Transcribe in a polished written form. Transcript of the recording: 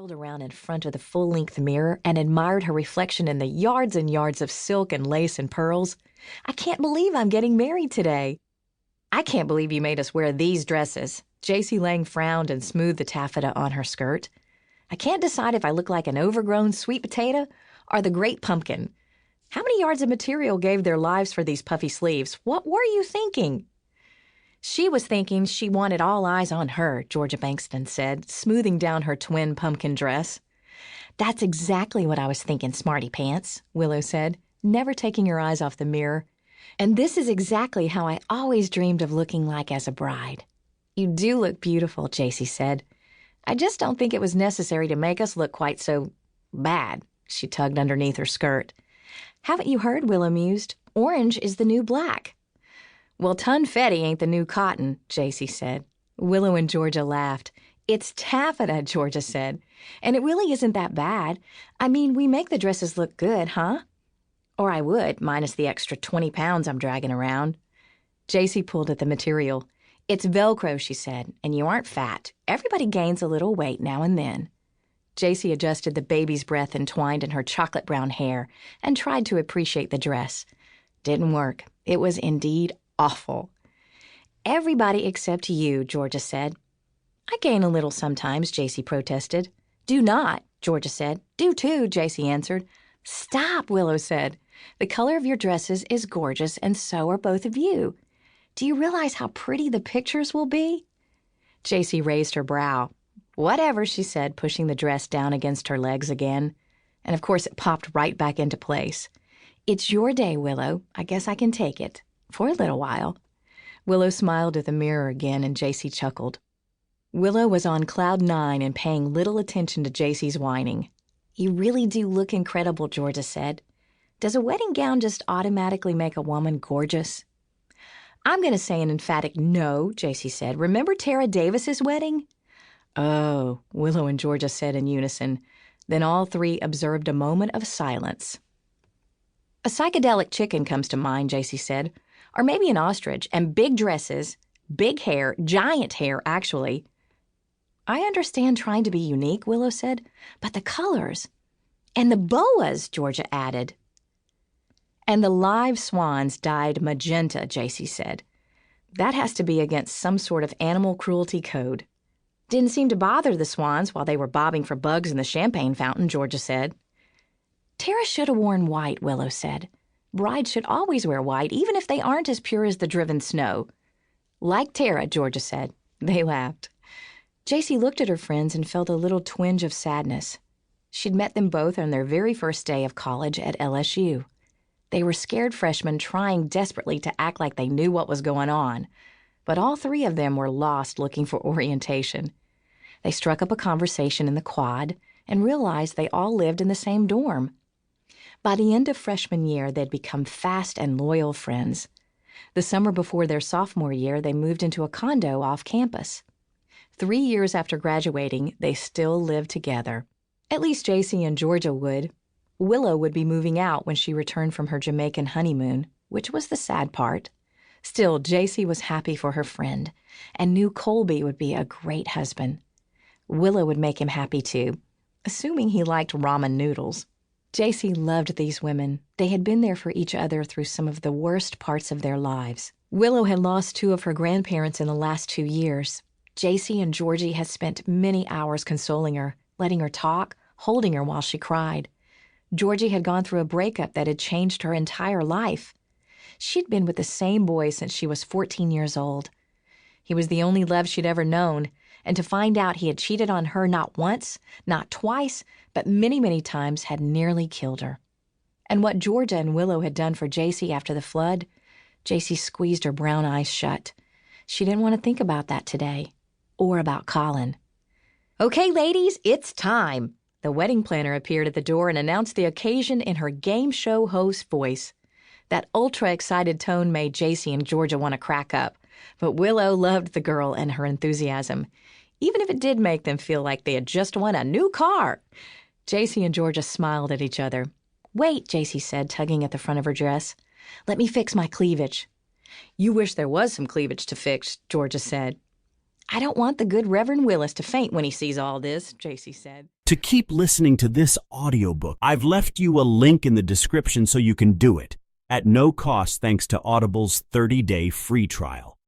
whirled around in front of the full-length mirror and admired her reflection in the yards and yards of silk and lace and pearls. "I can't believe I'm getting married today." "I can't believe you made us wear these dresses." J.C. Lang frowned and smoothed the taffeta on her skirt. "I can't decide if I look like an overgrown sweet potato or the great pumpkin. How many yards of material gave their lives for these puffy sleeves? What were you thinking?" "She was thinking she wanted all eyes on her," Georgia Bankston said, smoothing down her twin pumpkin dress. "That's exactly what I was thinking, smarty pants," Willow said, never taking her eyes off the mirror. "And this is exactly how I always dreamed of looking like as a bride." "You do look beautiful," J.C. said. "I just don't think it was necessary to make us look quite so bad." She tugged underneath her skirt. "Haven't you heard?" Willow mused. "Orange is the new black." "Well, tunfetti ain't the new cotton," J.C. said. Willow and Georgia laughed. "It's taffeta," Georgia said. "And it really isn't that bad. I mean, we make the dresses look good, huh? Or I would, minus the extra 20 pounds I'm dragging around." J.C. pulled at the material. "It's Velcro," she said, "and you aren't fat. Everybody gains a little weight now and then." J.C. adjusted the baby's breath entwined in her chocolate brown hair and tried to appreciate the dress. Didn't work. It was indeed awful. "Everybody except you," Georgia said. "I gain a little sometimes," J.C. protested. "Do not," Georgia said. "Do too," J.C. answered. "Stop," Willow said. "The color of your dresses is gorgeous, and so are both of you. Do you realize how pretty the pictures will be?" J.C. raised her brow. "Whatever," she said, pushing the dress down against her legs again. And of course it popped right back into place. "It's your day, Willow. I guess I can take it. For a little while." Willow smiled at the mirror again, and J.C. chuckled. Willow was on cloud 9 and paying little attention to J.C.'s whining. "You really do look incredible," Georgia said. "Does a wedding gown just automatically make a woman gorgeous?" "I'm going to say an emphatic no," J.C. said. "Remember Tara Davis's wedding?" "Oh," Willow and Georgia said in unison. Then all three observed a moment of silence. "A psychedelic chicken comes to mind," J.C. said. "Or maybe an ostrich, and big dresses, big hair, giant hair, actually." "I understand trying to be unique," Willow said, "but the colors." "And the boas," Georgia added. "And the live swans dyed magenta," J.C. said. "That has to be against some sort of animal cruelty code." "Didn't seem to bother the swans while they were bobbing for bugs in the champagne fountain," Georgia said. "Tara should have worn white," Willow said. "Brides should always wear white, even if they aren't as pure as the driven snow." "Like Tara," Georgia said. They laughed. J.C. looked at her friends and felt a little twinge of sadness. She'd met them both on their very first day of college at LSU. They were scared freshmen trying desperately to act like they knew what was going on, but all three of them were lost looking for orientation. They struck up a conversation in the quad and realized they all lived in the same dorm. By the end of freshman year, they'd become fast and loyal friends. The summer before their sophomore year, they moved into a condo off campus. 3 years after graduating, they still lived together. At least J.C. and Georgia would. Willow would be moving out when she returned from her Jamaican honeymoon, which was the sad part. Still, J.C. was happy for her friend, and knew Colby would be a great husband. Willow would make him happy too, assuming he liked ramen noodles. J.C. loved these women. They had been there for each other through some of the worst parts of their lives. Willow had lost 2 of her grandparents in the last 2 years. J.C. and Georgie had spent many hours consoling her, letting her talk, holding her while she cried. Georgie had gone through a breakup that had changed her entire life. She'd been with the same boy since she was 14 years old. He was the only love she'd ever known, and to find out he had cheated on her not once, not twice, but many, many times had nearly killed her. And what Georgia and Willow had done for J.C. after the flood, J.C. squeezed her brown eyes shut. She didn't want to think about that today, or about Colin. "Okay, ladies, it's time." The wedding planner appeared at the door and announced the occasion in her game show host voice. That ultra-excited tone made J.C. and Georgia want to crack up, but Willow loved the girl and her enthusiasm, even if it did make them feel like they had just won a new car. J.C. and Georgia smiled at each other. "Wait," J.C. said, tugging at the front of her dress. "Let me fix my cleavage." "You wish there was some cleavage to fix," Georgia said. "I don't want the good Reverend Willis to faint when he sees all this," J.C. said. To keep listening to this audiobook, I've left you a link in the description so you can do it, at no cost thanks to Audible's 30-day free trial.